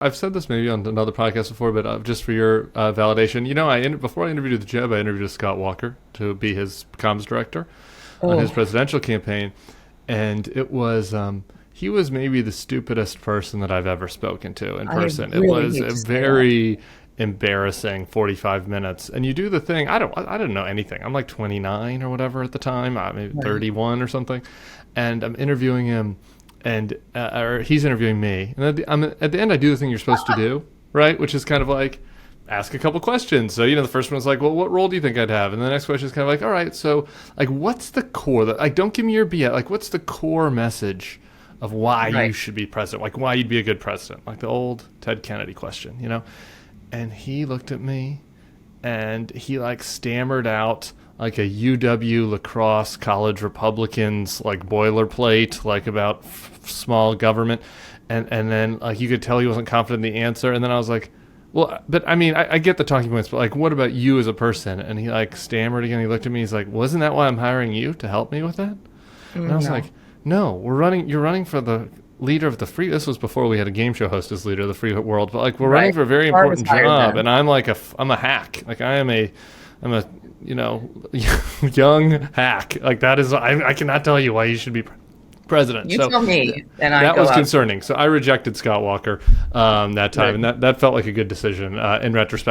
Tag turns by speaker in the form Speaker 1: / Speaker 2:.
Speaker 1: I've said this maybe on another podcast before, but just for your validation, before I interviewed with Jeb, I interviewed with Scott Walker to be his comms director on his presidential campaign, and it was he was maybe the stupidest person that I've ever spoken to in person. It was a very embarrassing 45 minutes, and you do the thing. I didn't know anything. I'm like 29 or whatever at the time, maybe 31 or something, and I'm interviewing him. And or he's interviewing me, and at the end I do the thing you're supposed to do, right? Which is kind of like ask a couple questions. So the first one's like, well, what role do you think I'd have? And the next question is kind of like, all right, so like, what's the core? Like, don't give me your BS. Like, what's the core message of why you should be president? Like, why you'd be a good president? Like the old Ted Kennedy question, And he looked at me, and he like stammered out like a UW lacrosse college Republicans like boilerplate, like about small government, and then like you could tell he wasn't confident in the answer. And then I was like, well, but I mean, I get the talking points, but like, what about you as a person? And he like stammered again. He looked at me. He's like, wasn't that why I'm hiring you to help me with that? And I was like, no, you're running for the leader of the free. This was before we had a game show host as leader of the free world, but like we're running for a very important job, and I'm like I'm a hack. Like I'm a young hack. Like that is, I cannot tell you why you should be president.
Speaker 2: You tell me, and that
Speaker 1: was concerning. So I rejected Scott Walker that time, and that felt like a good decision in retrospect.